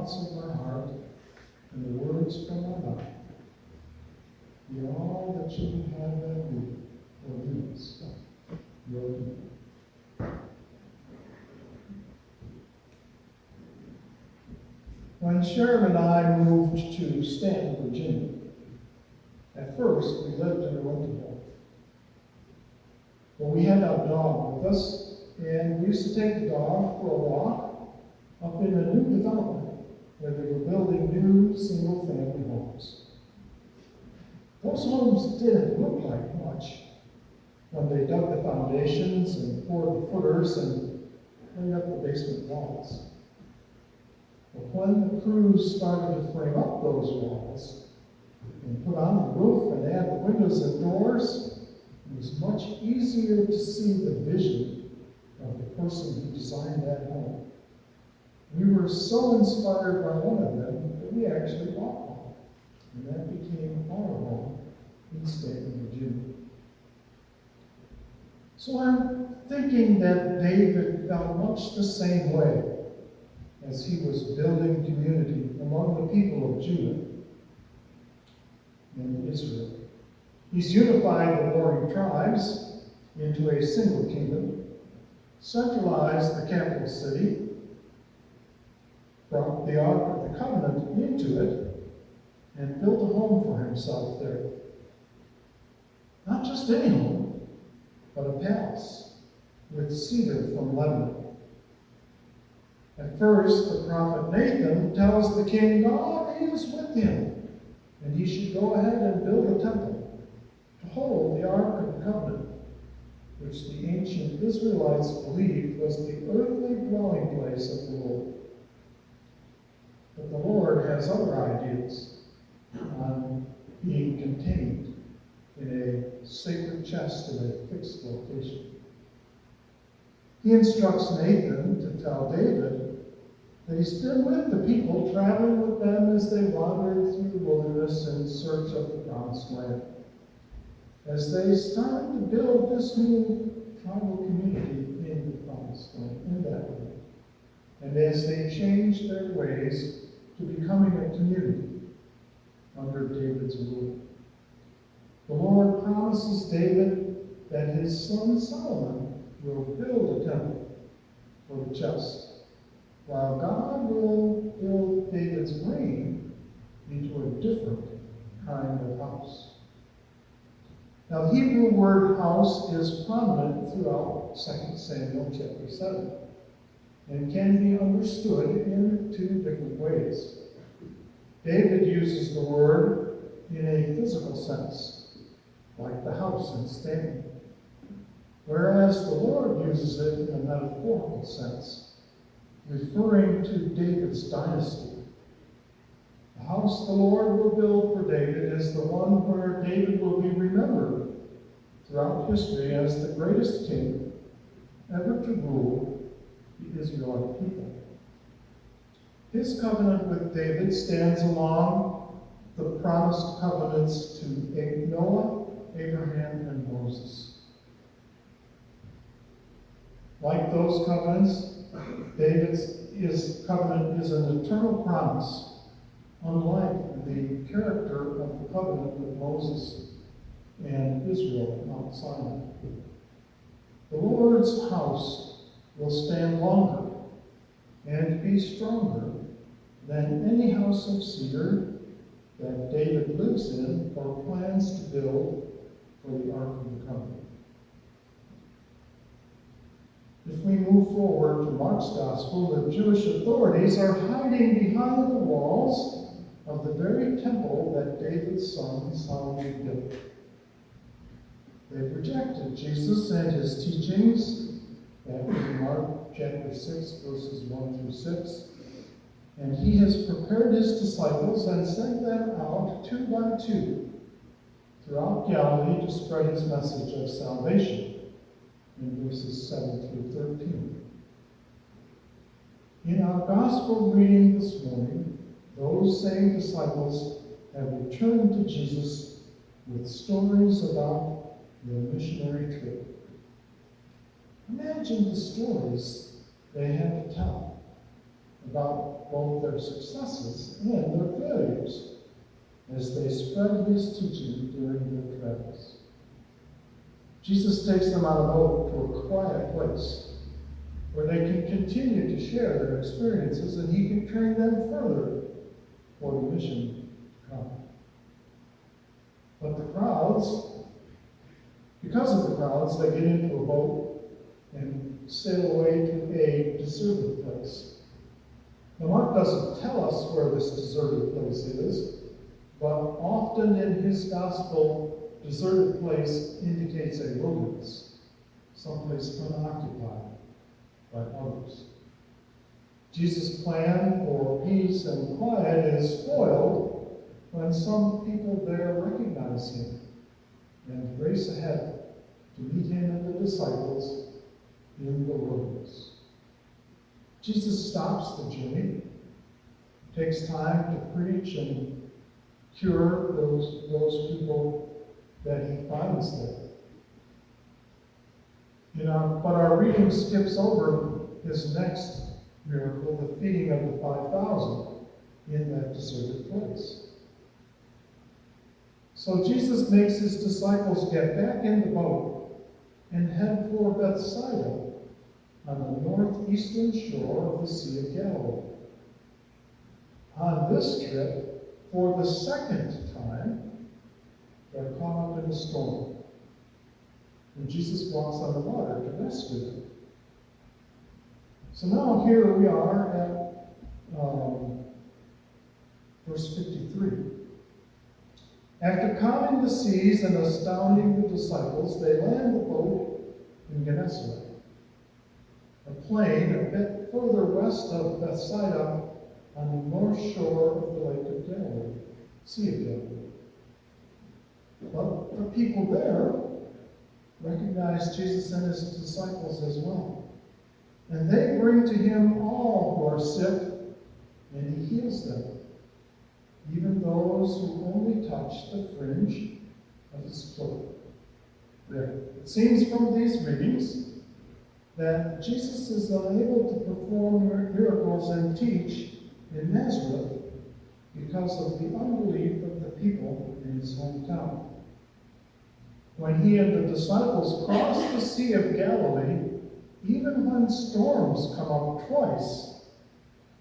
thoughts of my heart and the words from my mouth be all that you would have them be for use, your people. When Sharon and I moved to Stanton, Virginia, at first we lived in a rental home. But we had our dog with us, and we used to take the dog for a walk up in a new development where they were building new single-family homes. Those homes didn't look like much when they dug the foundations and poured the footers and laid up the basement walls. But when the crews started to frame up those walls and put on the roof and add the windows and doors, it was much easier to see the vision of the person who designed that home. We were so inspired by one of them that we actually bought one, and that became our home in Stanton, Virginia. So I'm thinking that David felt much the same way as he was building community among the people of Judah and Israel. He's unified the warring tribes into a single kingdom, centralized the capital city, brought the Ark of the Covenant into it, and built a home for himself there. Not just any home, but a palace with cedar from Lebanon. At first, the prophet Nathan tells the king God is with him, and he should go ahead and build a temple to hold the Ark of the Covenant, which the ancient Israelites believed was the earthly dwelling place of the Lord. But the Lord has other ideas on being contained in a sacred chest in a fixed location. He instructs Nathan to tell David that he's been with the people, traveling with them as they wandered through the wilderness in search of the promised land. As they start to build this new tribal community in the promised land, in that land, and as they change their ways to becoming a community under David's rule. The Lord promises David that his son Solomon will build a temple for the just, while God will build David's reign into a different kind of house. Now, the Hebrew word house is prominent throughout 2 Samuel chapter 7 and can be understood in two different ways. David uses the word in a physical sense, like the house in Stanton, whereas the Lord uses it in a metaphorical sense, referring to David's dynasty. The house the Lord will build for David is the one where David will be remembered throughout history as the greatest king ever to rule the Israelite people. His covenant with David stands along the promised covenants to Noah, Abraham, and Moses. Like those covenants, his covenant is an eternal promise, unlike the character of the covenant with Moses and Israel at Mount Sinai. The Lord's house will stand longer and be stronger than any house of cedar that David lives in or plans to build for the Ark of the Covenant. If we move forward to Mark's Gospel, the Jewish authorities are hiding behind the walls of the very temple that David's son Solomon built. They've rejected Jesus and his teachings, back in Mark chapter 6, verses 1 through 6. And he has prepared his disciples and sent them out 2 by 2 throughout Galilee to spread his message of salvation, in verses 7 through 13. In our gospel reading this morning, those same disciples have returned to Jesus with stories about their missionary trip. Imagine the stories they had to tell about both their successes and their failures as they spread his teaching during their travels. Jesus takes them on a boat to a quiet place where they can continue to share their experiences and he can train them further for the mission to come. But the crowds, because of the crowds, they get into a boat and sail away to a deserted place. Now, Mark doesn't tell us where this deserted place is, but often in his gospel, deserted place indicates a wilderness, someplace unoccupied by others. Jesus' plan for peace and quiet is foiled when some people there recognize him and race ahead to meet him and the disciples in the wilderness. Jesus stops the journey, takes time to preach and cure those people that he finds there. But our reading skips over his next miracle, the feeding of the 5,000 in that deserted place. So Jesus makes his disciples get back in the boat and head for Bethsaida on the northeastern shore of the Sea of Galilee. On this trip, for the second time, they're caught up in a storm. And Jesus walks on the water to rescue them. So now here we are at verse 53. After calming the seas and astounding the disciples, they land the boat in Gennesaret, a plain a bit further west of Bethsaida on the north shore of the Lake of Galilee, Sea of Galilee. But the people there recognize Jesus and his disciples as well. And they bring to him all who are sick, and he heals them, even those who only touch the fringe of his cloak. It seems from these readings that Jesus is unable to perform miracles and teach in Nazareth because of the unbelief of the people in his hometown. When he and the disciples cross the Sea of Galilee, even when storms come up twice,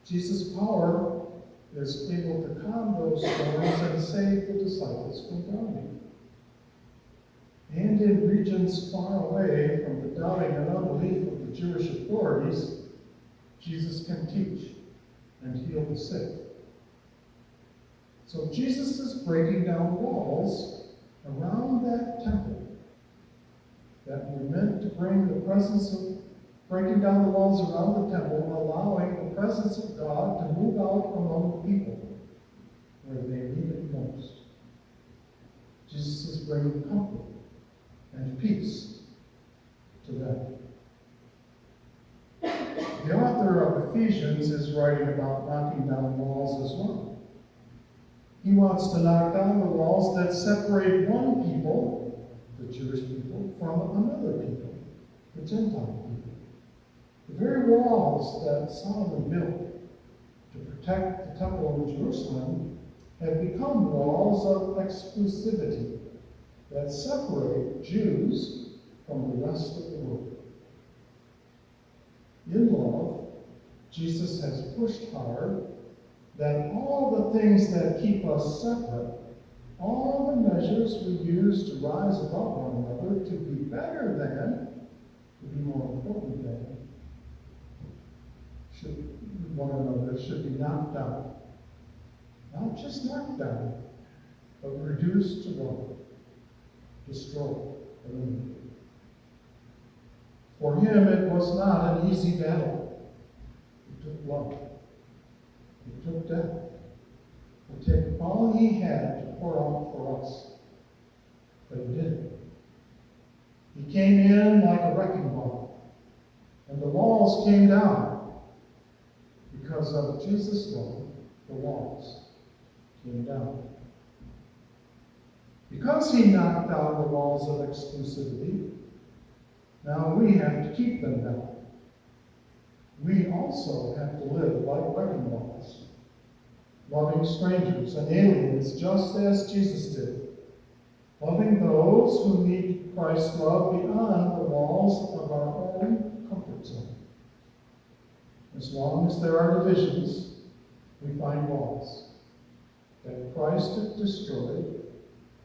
Jesus' power is able to calm those storms and save the disciples from drowning. And in regions far away from the doubting and unbelief of the Jewish authorities, Jesus can teach and heal the sick. So Jesus is breaking down walls around that temple that were meant to bring the presence of, breaking down the walls around the temple, allowing the presence of God to move out among the people where they need it most. Jesus is bringing comfort and peace to them. The author of Ephesians is writing about knocking down walls as well. He wants to knock down the walls that separate one people, the Jewish people, from another people, the Gentile people. The very walls that Solomon built to protect the temple in Jerusalem have become walls of exclusivity that separate Jews from the rest of the world. In love, Jesus has pushed hard that all the things that keep us separate, all the measures we use to rise above one another, to be better than, to be more important than, should be knocked down. Not just knocked down, but reduced to what? Destroyed, eliminated. For him, it was not an easy battle. It took blood. It took death. It took all he had to pour out for us. But he did it. He came in like a wrecking ball, and the walls came down. Because of Jesus' love, the walls came down. Because he knocked down the walls of exclusivity, now we have to keep them down. we also have to live like wrecking balls, loving strangers and aliens just as Jesus did, loving those who need Christ's love beyond the walls of our own comfort zone. As long as there are divisions, we find walls that Christ had destroyed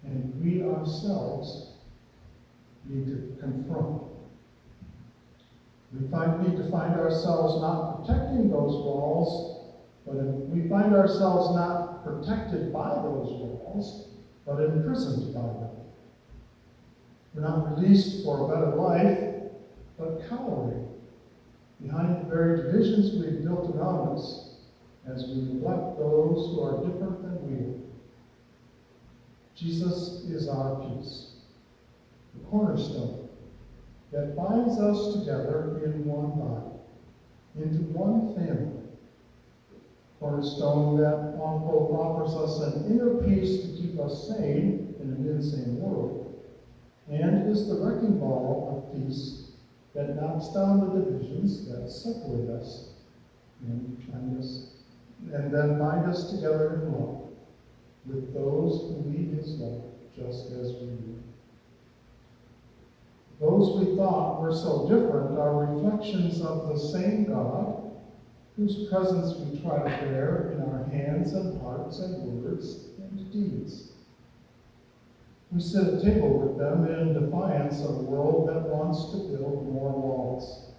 and we ourselves need to confront. We need to find ourselves not protecting those walls, but we find ourselves not protected by those walls, but imprisoned by them. We're not released for a better life, but cowering behind the very divisions we've built around us as we neglect those who are different than we are. Jesus is our peace, the cornerstone that binds us together in one body, into one family. Cornerstone that offers us an inner peace to keep us sane in an insane world, and is the wrecking ball of peace that knocks down the divisions that separate us and then bind us together in love with those who need his love just as we do. Those we thought were so different are reflections of the same God whose presence we try to bear in our hands and hearts and words and deeds. We sit at table with them in defiance of a world that wants to build more walls.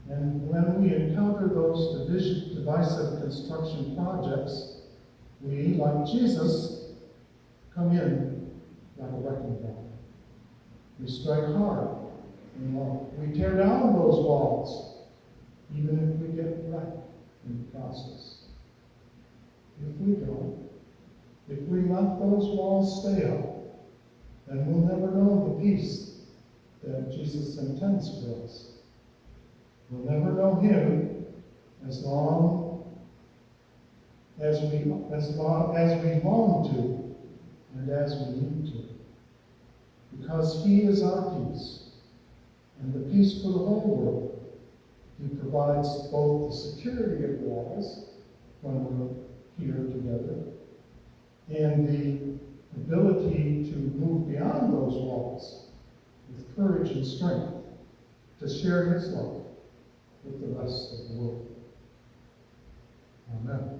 And when we encounter those divisive construction projects, we, like Jesus, come in like a wrecking ball. We strike hard in love. We tear down those walls, even if we get wrecked in the process. If we don't, if we let those walls stay up, then we'll never know the peace that Jesus intends for us. We'll never know him as long as we long to and as we need to. Because he is our peace, and the peace for the whole world. He provides both the security of walls when we're here together, and the ability to move beyond those walls with courage and strength to share his love with the rest of the world. Amen.